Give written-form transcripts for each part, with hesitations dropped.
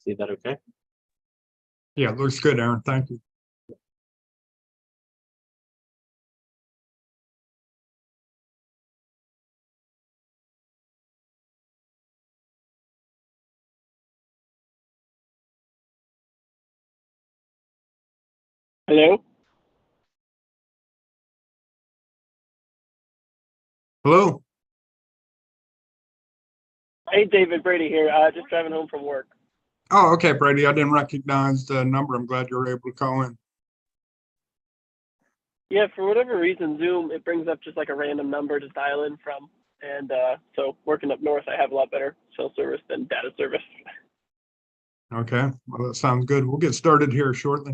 See that okay? Yeah, it looks good, Aaron. Thank you. Hello? Hello. Hey, David, Brady here. Just driving home from work. Oh, okay, Brady. I didn't recognize the number. I'm glad you were able to call in. Yeah, for whatever reason, Zoom, it brings up just like a random number to dial in from. And so working up north, I have a lot better cell service than data service. Okay, well, that sounds good. We'll get started here shortly.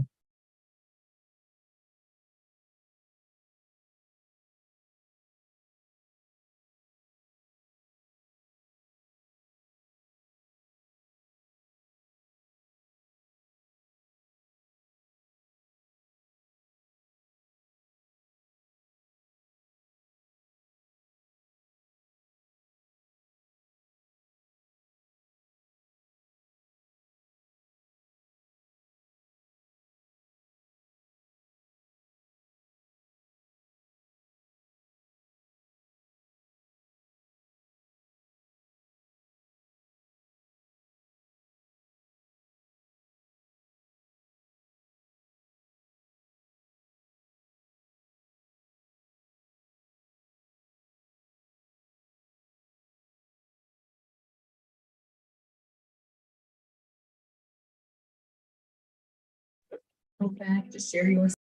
Go back to share yours.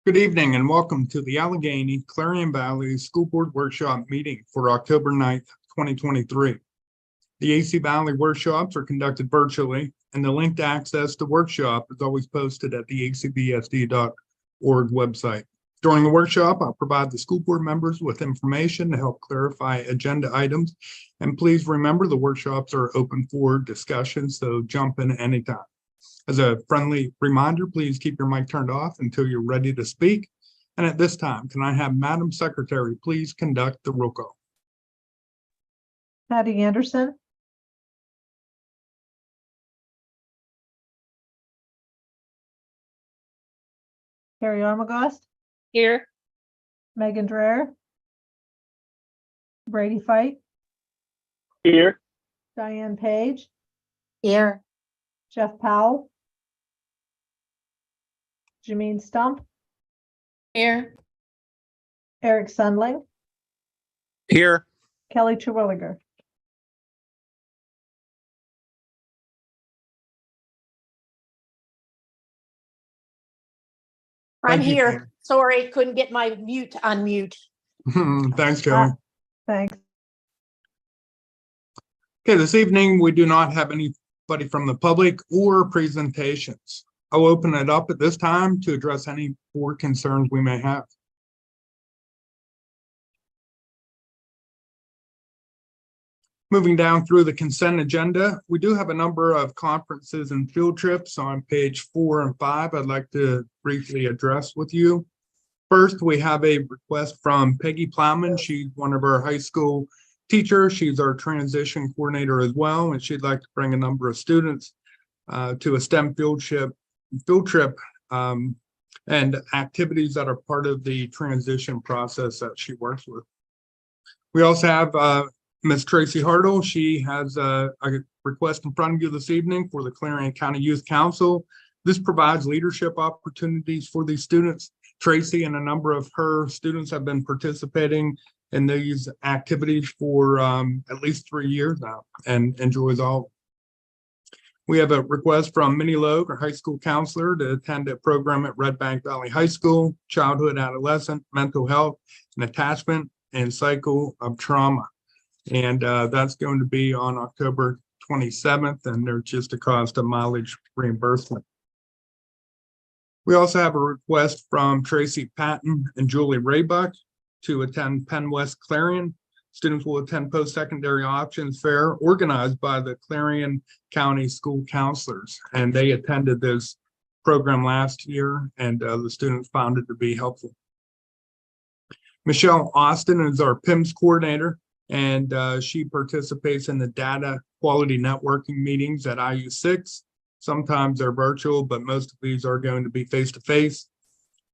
Good evening and welcome to the Allegheny Clarion Valley School Board Workshop meeting for October 9th, 2023. The AC Valley workshops are conducted virtually, and the link to access the workshop is always posted at the acvsd.org website. During the workshop, I'll provide the school board members with information to help clarify agenda items. And please remember the workshops are open for discussion, so jump in anytime. As a friendly reminder, please keep your mic turned off until you're ready to speak. And at this time, can I have Madam Secretary please conduct the roll call? Patty Anderson. Carrie Armagost. Here. Megan Dreher. Brady Fight. Here. Diane Page. Here. Jeff Powell. Jameen Stump. Here. Eric Sundling. Here. Kelly Terwilliger. I'm Thank you, here. Kelly. Sorry, couldn't get my mute to unmute. Thanks, Kelly. Thanks. Okay, this evening, we do not have anybody from the public or presentations. I'll open it up at this time to address any board concerns we may have. Moving down through the consent agenda, we do have a number of conferences and field trips on page 4 and 5 I'd like to briefly address with you. First, we have a request from Peggy Plowman. She's one of our high school teachers. She's our transition coordinator as well, and she'd like to bring a number of students to a STEM field trip and activities that are part of the transition process that she works with. We also have Ms. Tracy Hartle. She has a request in front of you this evening for the Clarion County Youth Council. This provides leadership opportunities for these students. Tracy and a number of her students have been participating in these activities for at least 3 years now and enjoys all. We have a request from Minnie Logue, our high school counselor, to attend a program at Red Bank Valley High School, childhood, adolescent, mental health, and attachment, and cycle of trauma. And that's going to be on October 27th, and there's just a cost of mileage reimbursement. We also have a request from Tracy Patton and Julie Raybuck to attend Penn West Clarion. Students will attend post-secondary options fair organized by the Clarion County School Counselors. And they attended this program last year, and the students found it to be helpful. Michelle Austin is our PIMS coordinator, and she participates in the data quality networking meetings at IU6. Sometimes they're virtual, but most of these are going to be face-to-face.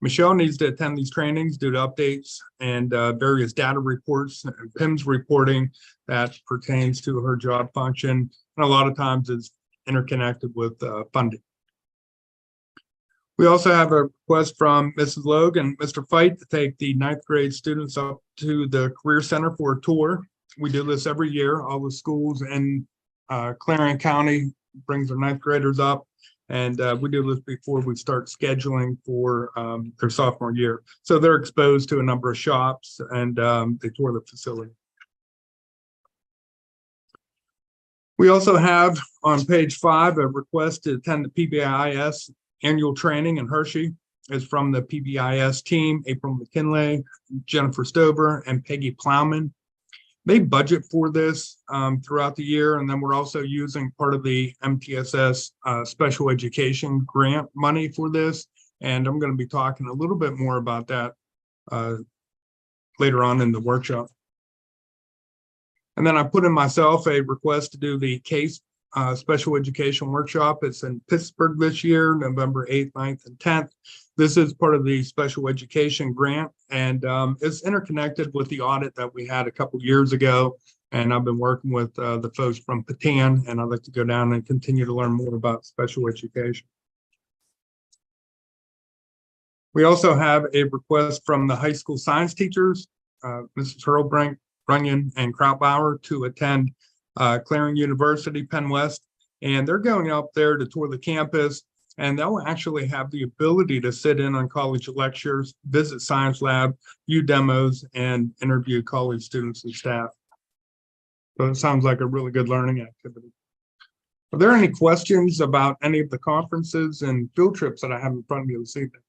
Michelle needs to attend these trainings due to updates and various data reports and PIMS reporting that pertains to her job function. And a lot of times it's interconnected with funding. We also have a request from Mrs. Logue and Mr. Fight to take the 9th grade students up to the Career Center for a tour. We do this every year. All the schools in Clarion County brings their 9th graders up. And we do this before we start scheduling for their sophomore year. So they're exposed to a number of shops, and they tour the facility. We also have on page 5 a request to attend the PBIS annual training in Hershey. It's from the PBIS team, April McKinley, Jennifer Stover, and Peggy Plowman. They budget for this throughout the year, and then we're also using part of the MTSS special education grant money for this, and I'm going to be talking a little bit more about that later on in the workshop. And then I put in myself a request to do the CASE special education workshop. It's in Pittsburgh this year, November 8th, 9th, and 10th. This is part of the special education grant, and it's interconnected with the audit that we had a couple years ago. And I've been working with the folks from Patan, and I'd like to go down and continue to learn more about special education. We also have a request from the high school science teachers, Mrs. Hurlbrink, Runyon, and Krautbauer, to attend Clarion University, Penn West. And they're going up there to tour the campus, and they'll actually have the ability to sit in on college lectures, visit science lab, view demos, and interview college students and staff. So it sounds like a really good learning activity. Are there any questions about any of the conferences and field trips that I have in front of you this evening?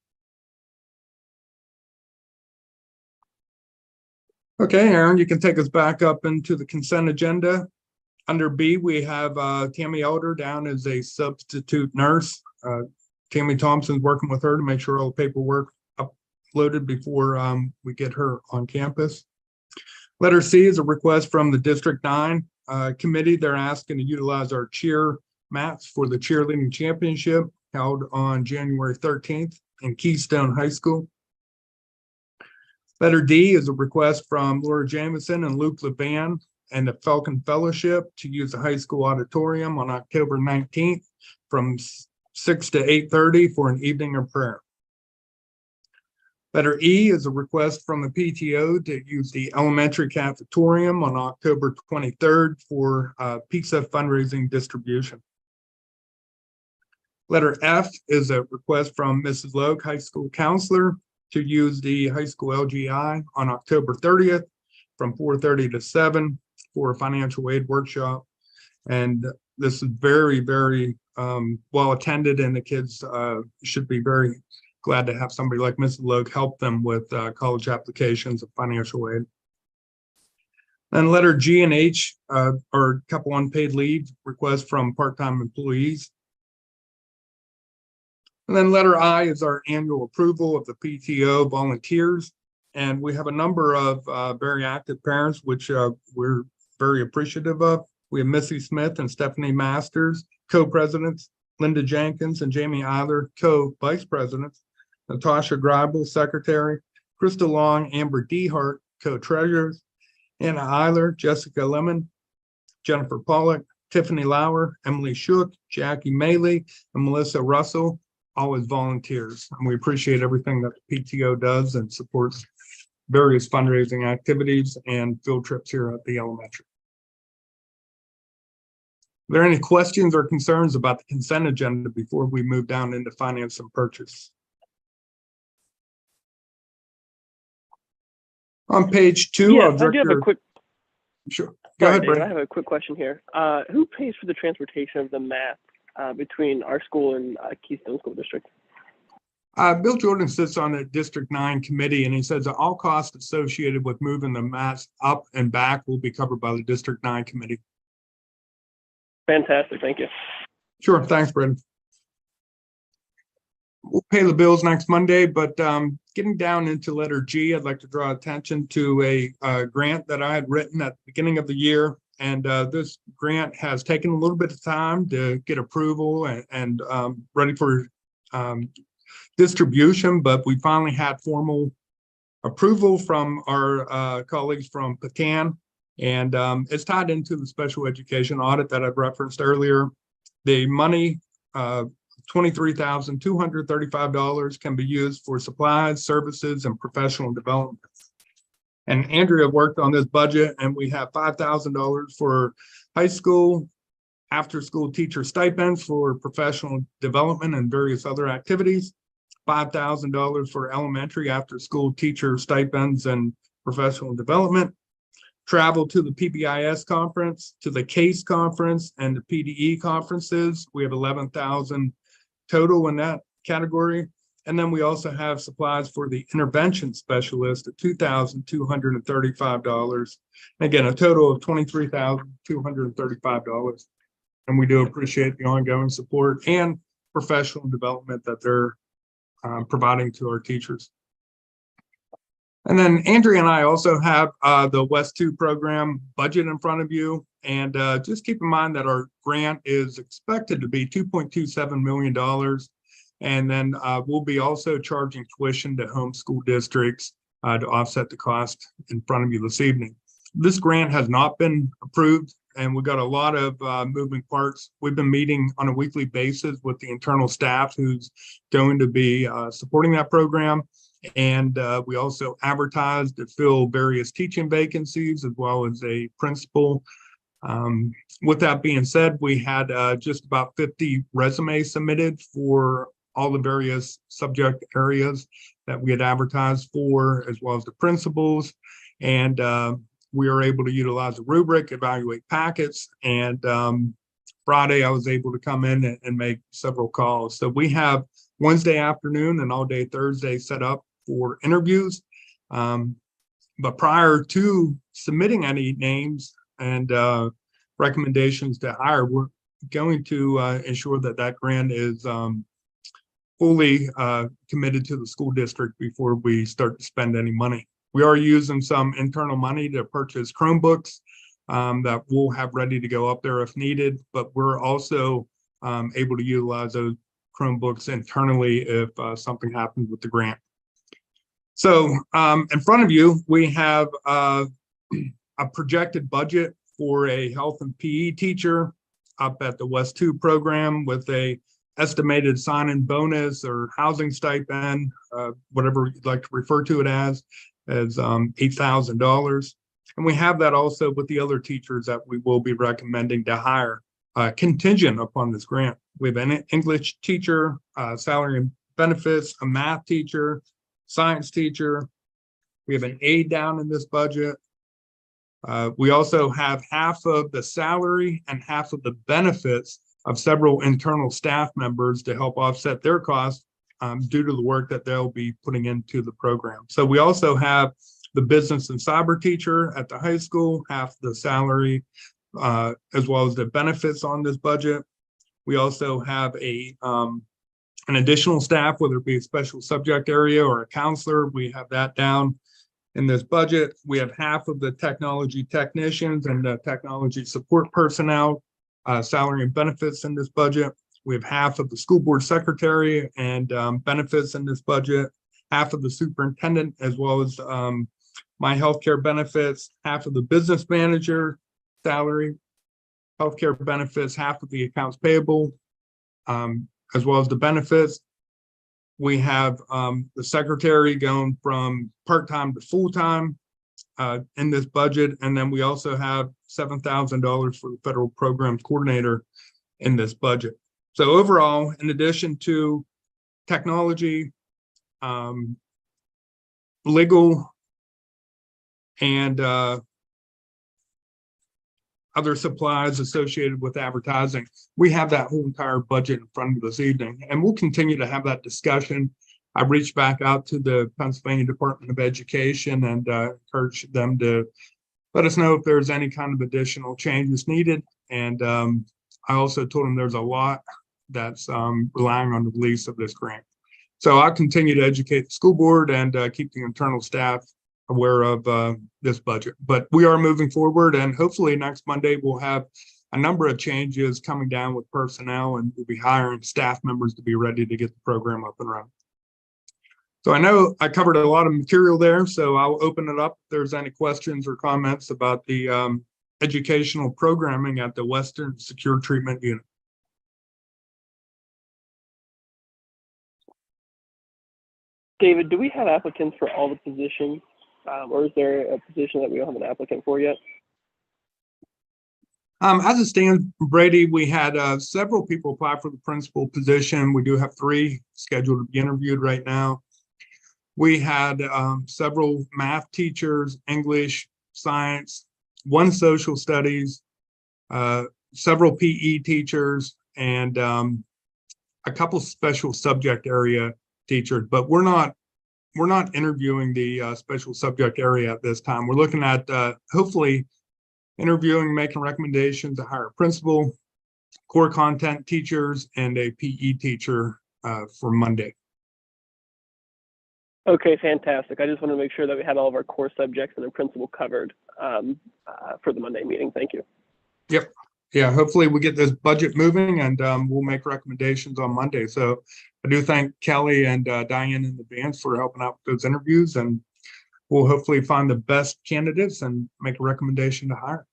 Okay, Aaron, you can take us back up into the consent agenda. Under B, we have Tammy Elder down as a substitute nurse. Tammy Thompson's working with her to make sure all the paperwork uploaded before we get her on campus. Letter C is a request from the District 9 committee. They're asking to utilize our cheer mats for the cheerleading championship held on January 13th in Keystone High School. Letter D is a request from Laura Jameson and Luke Levan and the Falcon Fellowship to use the high school auditorium on October 19th from 6 to 8:30 for an evening of prayer. Letter E is a request from the PTO to use the elementary cafetorium on October 23rd for pizza fundraising distribution. Letter F is a request from Mrs. Logue, high school counselor, to use the high school LGI on October 30th from 4:30 to 7 for a financial aid workshop. And this is very, very well attended, and the kids should be very glad to have somebody like Mrs. Logue help them with college applications and financial aid. And letter G and H are a couple unpaid leave requests from part-time employees. And then letter I is our annual approval of the PTO volunteers. And we have a number of very active parents, which we're very appreciative of. We have Missy Smith and Stephanie Masters, co-presidents, Linda Jenkins and Jamie Eiler, co-vice presidents, Natasha Greibel, secretary, Krista Long, Amber Dehart, co-treasurers, Anna Eiler, Jessica Lemon, Jennifer Pollock, Tiffany Lauer, Emily Shook, Jackie Maley, and Melissa Russell, all as volunteers. And we appreciate everything that the PTO does and supports various fundraising activities and field trips here at the elementary. Are there any questions or concerns about the consent agenda before we move down into finance and purchase? On page 2, Yeah, I'll I direct do have a your, quick. sure. Go Sorry, ahead, David, I Brandon. have a quick question here. Who pays for the transportation of the math between our school and Keystone School District? Bill Jordan sits on the District 9 committee, and he says that all costs associated with moving the mats up and back will be covered by the District 9 committee. Fantastic, thank you. Sure, thanks, Brandon. We'll pay the bills next Monday, but getting down into letter G, I'd like to draw attention to a grant that I had written at the beginning of the year. And this grant has taken a little bit of time to get approval and ready for distribution, but we finally had formal approval from our colleagues from Pecan. And it's tied into the special education audit that I've referenced earlier. The money, $23,235 can be used for supplies, services, and professional development. And Andrea worked on this budget, and we have $5,000 for high school after-school teacher stipends for professional development and various other activities, $5,000 for elementary after-school teacher stipends and professional development, travel to the PBIS conference, to the CASE conference, and the PDE conferences. We have 11,000 total in that category. And then we also have supplies for the intervention specialist at $2,235. Again, a total of $23,235. And we do appreciate the ongoing support and professional development that they're providing to our teachers. And then Andrea and I also have the West 2 program budget in front of you. And just keep in mind that our grant is expected to be $2.27 million. And then we'll be also charging tuition to homeschool districts to offset the cost in front of you this evening. This grant has not been approved, and we've got a lot of moving parts. We've been meeting on a weekly basis with the internal staff who's going to be supporting that program. And we also advertised to fill various teaching vacancies as well as a principal. With that being said, we had just about 50 resumes submitted for all the various subject areas that we had advertised for, as well as the principals. And we were able to utilize a rubric, evaluate packets. And Friday, I was able to come in and make several calls. So we have Wednesday afternoon and all day Thursday set up for interviews. But prior to submitting any names and recommendations to hire, we're going to ensure that that grant is fully committed to the school district before we start to spend any money. We are using some internal money to purchase Chromebooks that we'll have ready to go up there if needed, but we're also able to utilize those Chromebooks internally if something happens with the grant. So in front of you, we have a projected budget for a health and PE teacher up at the West 2 program with a estimated sign-in bonus or housing stipend, whatever you'd like to refer to it as $8,000. And we have that also with the other teachers that we will be recommending to hire contingent upon this grant. We have an English teacher, salary and benefits, a math teacher, science teacher. We have an aide down in this budget. We also have half of the salary and half of the benefits of several internal staff members to help offset their costs due to the work that they'll be putting into the program. So we also have the business and cyber teacher at the high school, half the salary, as well as the benefits on this budget. We also have an additional staff, whether it be a special subject area or a counselor. We have that down in this budget. We have half of the technology technicians and the technology support personnel, salary and benefits in this budget. We have half of the school board secretary and benefits in this budget, half of the superintendent, as well as my healthcare benefits, half of the business manager salary, healthcare benefits, half of the accounts payable, as well as the benefits. We have the secretary going from part-time to full-time in this budget. And then we also have $7,000 for the federal programs coordinator in this budget. So overall, in addition to technology, legal, and other supplies associated with advertising, we have that whole entire budget in front of us this evening, and we'll continue to have that discussion. I reached back out to the Pennsylvania Department of Education and encouraged them to let us know if there's any kind of additional changes needed. And I also told them there's a lot that's relying on the release of this grant. So I'll continue to educate the school board and keep the internal staff aware of this budget. But we are moving forward, and hopefully next Monday we'll have a number of changes coming down with personnel, and we'll be hiring staff members to be ready to get the program up and running. So I know I covered a lot of material there, so I'll open it up if there's any questions or comments about the educational programming at the Western Secure Treatment Unit. David, do we have applicants for all the positions, or is there a position that we don't have an applicant for yet? As it stands, Brady, we had several people apply for the principal position. We do have 3 scheduled to be interviewed right now. We had several math teachers, English, science, 1 social studies, several PE teachers, and a couple special subject area teachers. But we're not interviewing the special subject area at this time. We're looking at hopefully interviewing, making recommendations to hire a principal, core content teachers, and a PE teacher for Monday. Okay, fantastic. I just want to make sure that we had all of our core subjects and the principal covered for the Monday meeting. Thank you. Yep. Yeah, hopefully we get this budget moving, and we'll make recommendations on Monday. So I do thank Kelly and Diane in advance for helping out with those interviews, and we'll hopefully find the best candidates and make a recommendation to hire.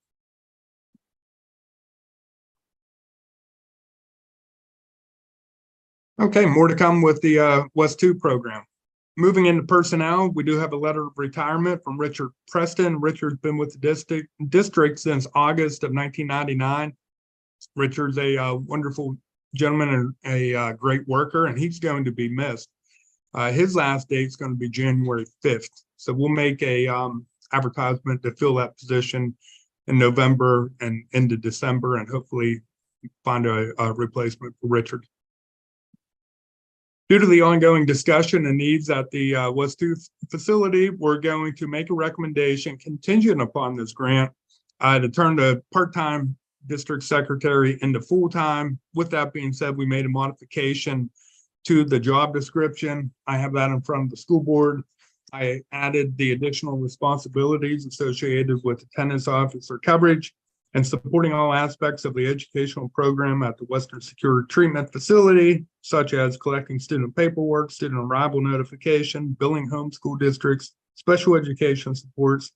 Okay, more to come with the West 2 program. Moving into personnel, we do have a letter of retirement from Richard Preston. Richard's been with the district since August of 1999. Richard's a wonderful gentleman and a great worker, and he's going to be missed. His last date is going to be January 5th. So we'll make a advertisement to fill that position in November and into December, and hopefully find a replacement for Richard. Due to the ongoing discussion and needs at the West 2 facility, we're going to make a recommendation contingent upon this grant to turn the part-time district secretary into full-time. With that being said, we made a modification to the job description. I have that in front of the school board. I added the additional responsibilities associated with attendance officer coverage and supporting all aspects of the educational program at the Western Secure Treatment Facility, such as collecting student paperwork, student arrival notification, billing home school districts, special education supports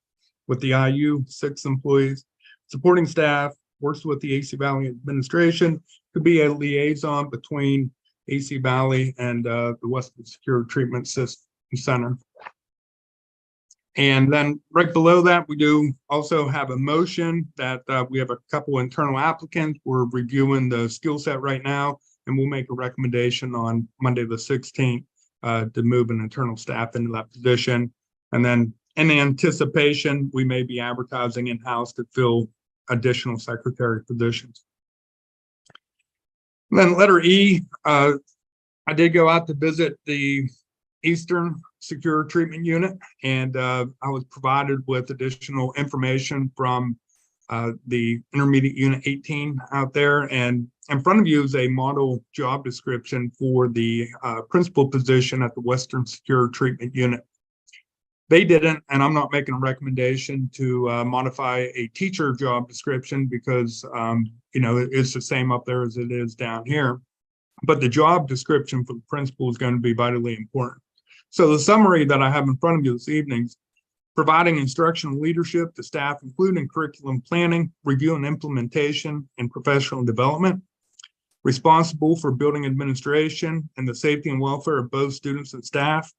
with the IU 6 employees, supporting staff, works with the AC Valley administration to be a liaison between AC Valley and the Western Secure Treatment Center. And then right below that, we do also have a motion that we have a couple internal applicants. We're reviewing the skill set right now, and we'll make a recommendation on Monday the 16th to move an internal staff into that position. And then in anticipation, we may be advertising in-house to fill additional secretary positions. And then letter E, I did go out to visit the Eastern Secure Treatment Unit, and I was provided with additional information from the Intermediate Unit 18 out there. And in front of you is a model job description for the principal position at the Western Secure Treatment Unit. They didn't, and I'm not making a recommendation to modify a teacher job description because, you know, it's the same up there as it is down here. But the job description for the principal is going to be vitally important. So the summary that I have in front of you this evening is providing instructional leadership to staff, including curriculum planning, review and implementation, and professional development. responsible for building administration and the safety and welfare of both students and staff,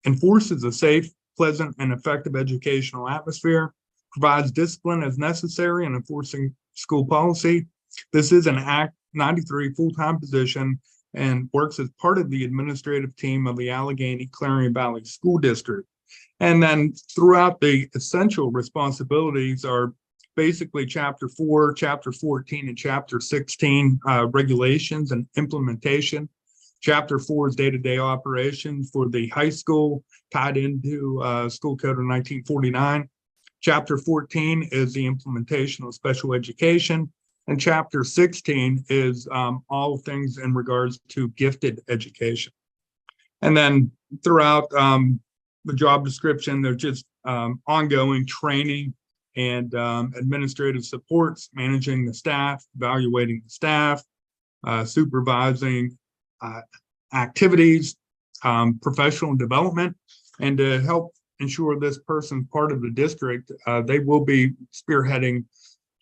enforces a safe, pleasant, and effective educational atmosphere, provides discipline as necessary in enforcing school policy. This is an Act 93 full-time position and works as part of the administrative team of the Allegheny Clarion Valley School District. And then throughout the essential responsibilities are basically Chapter 4, Chapter 14, and Chapter 16 regulations and implementation. Chapter 4 is day-to-day operations for the high school tied into School Code of 1949. Chapter 14 is the implementation of special education. And Chapter 16 is all things in regards to gifted education. And then throughout the job description, there's just ongoing training and administrative supports, managing the staff, evaluating the staff, supervising activities, professional development, and to help ensure this person's part of the district, they will be spearheading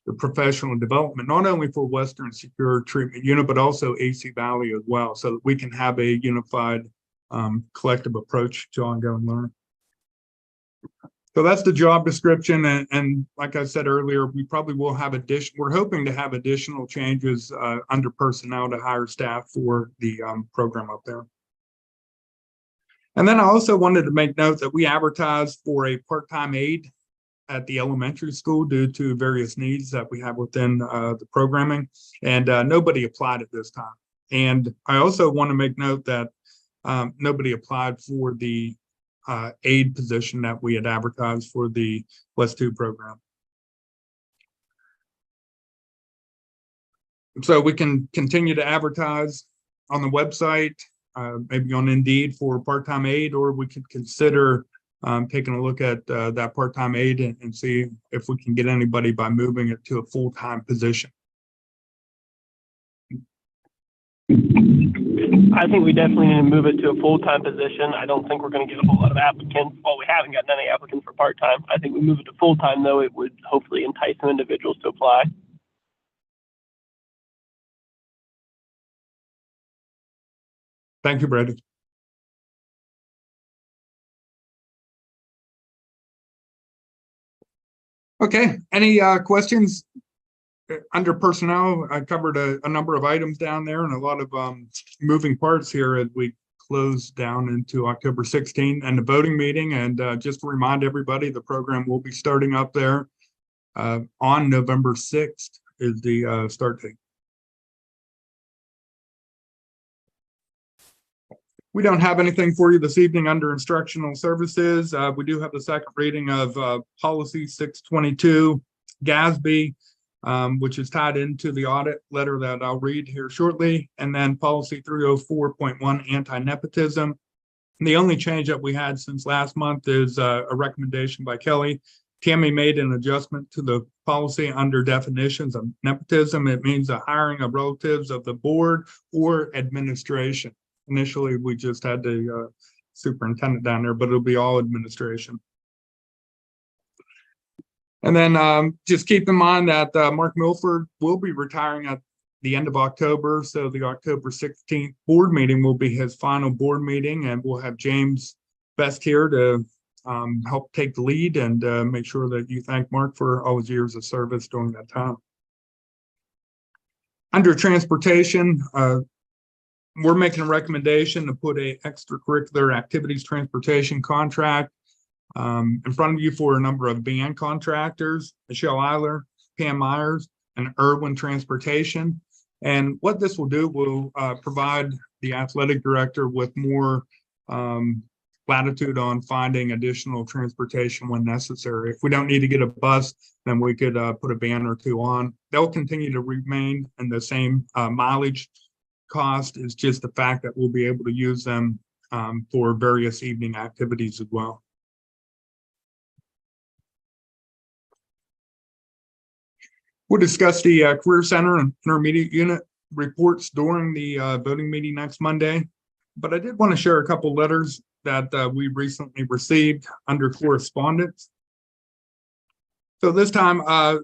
the professional development, not only for Western Secure Treatment Unit, but also AC Valley as well, so that we can have a unified collective approach to ongoing learning. So that's the job description. And like I said earlier, we probably will have we're hoping to have additional changes under personnel to hire staff for the program up there. And then I also wanted to make note that we advertised for a part-time aide at the elementary school due to various needs that we have within the programming, and nobody applied at this time. And I also want to make note that nobody applied for the aide position that we had advertised for the West 2 program. So we can continue to advertise on the website, maybe on Indeed for part-time aide, or we could consider taking a look at that part-time aide and see if we can get anybody by moving it to a full-time position. I think we definitely need to move it to a full-time position. I don't think we're going to get a whole lot of applicants. Well, we haven't gotten any applicants for part-time. I think we move it to full-time, though, it would hopefully entice some individuals to apply. Thank you, Brady. Okay, any questions? Under personnel, I covered a number of items down there and a lot of moving parts here as we close down into October 16th and the voting meeting. And just to remind everybody, the program will be starting up there on November 6th is the start date. We don't have anything for you this evening under instructional services. We do have the second reading of policy 622 GASB, which is tied into the audit letter that I'll read here shortly, and then policy 304.1 anti-nepotism. And the only change that we had since last month is a recommendation by Kelly. Tammy made an adjustment to the policy under definitions of nepotism. It means the hiring of relatives of the board or administration. Initially, we just had the superintendent down there, but it'll be all administration. And then just keep in mind that Mark Milford will be retiring at the end of October. So the October 16th board meeting will be his final board meeting, and we'll have James Best here to help take the lead and make sure that you thank Mark for all his years of service during that time. Under transportation, we're making a recommendation to put a extracurricular activities transportation contract in front of you for a number of van contractors, Michelle Eiler, Pam Myers, and Irwin Transportation. And what this will do will provide the athletic director with more latitude on finding additional transportation when necessary. If we don't need to get a bus, then we could put a van or two on. They'll continue to remain in the same mileage cost. Is just the fact that we'll be able to use them for various evening activities as well. We'll discuss the Career Center and Intermediate Unit reports during the voting meeting next Monday. But I did want to share a couple letters that we recently received under correspondence. So this time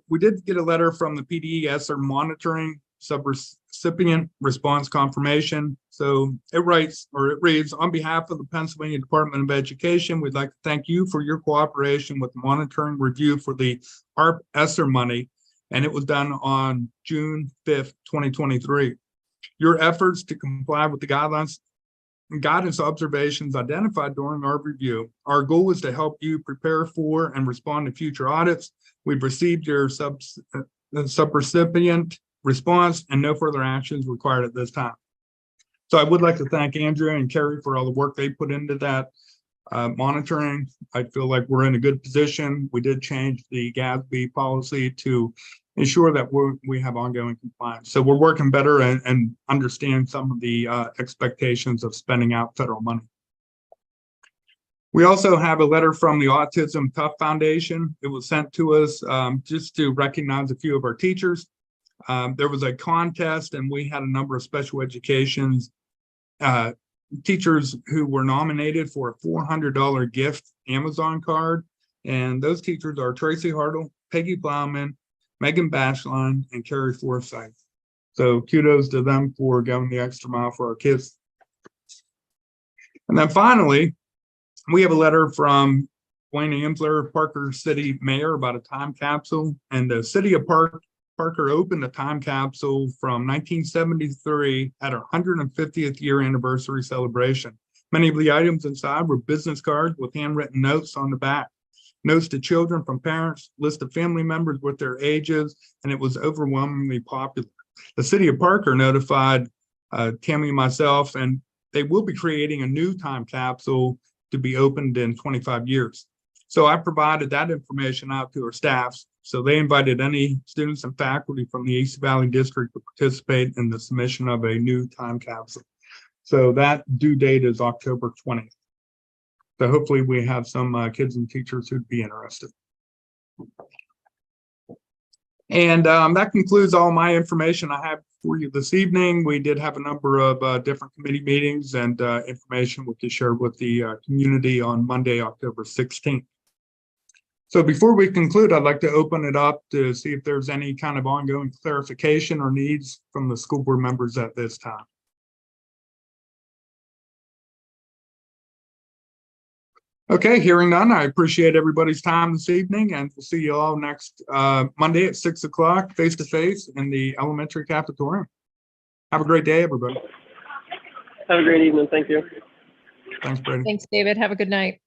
we did get a letter from the PDES or monitoring subrecipient response confirmation. So it reads, on behalf of the Pennsylvania Department of Education, we'd like to thank you for your cooperation with the monitoring review for the ARP ESSER money, and it was done on June 5th, 2023. Your efforts to comply with the guidelines and guidance observations identified during our review. Our goal is to help you prepare for and respond to future audits. We've received your subrecipient response and no further actions required at this time. So I would like to thank Andrea and Carrie for all the work they put into that monitoring. I feel like we're in a good position. We did change the GASB policy to ensure that we have ongoing compliance. So we're working better and understand some of the expectations of spending out federal money. We also have a letter from the Autism Tough Foundation. It was sent to us just to recognize a few of our teachers. There was a contest and we had a number of special educations teachers who were nominated for a $400 gift Amazon card. And those teachers are Tracy Hartle, Peggy Plowman, Megan Bashline, and Carrie Forsythe. So kudos to them for going the extra mile for our kids. And then finally, we have a letter from Wayne Amsler, Parker City Mayor, about a time capsule. And the city of Parker opened a time capsule from 1973 at our 150th year anniversary celebration. Many of the items inside were business cards with handwritten notes on the back. Notes to children from parents, list of family members with their ages, and it was overwhelmingly popular. The city of Parker notified Tammy and myself, and they will be creating a new time capsule to be opened in 25 years. So I provided that information out to our staffs. So they invited any students and faculty from the AC Valley District to participate in the submission of a new time capsule. So that due date is October 20th. So hopefully we have some kids and teachers who'd be interested. And that concludes all my information I have for you this evening. We did have a number of different committee meetings and information to share with the community on Monday, October 16th. So before we conclude, I'd like to open it up to see if there's any kind of ongoing clarification or needs from the school board members at this time. Okay, hearing none, I appreciate everybody's time this evening, and we'll see you all next Monday at 6 o'clock face-to-face in the elementary cafeteria. Have a great day, everybody. Have a great evening. Thank you. Thanks, Brady. Thanks, David. Have a good night.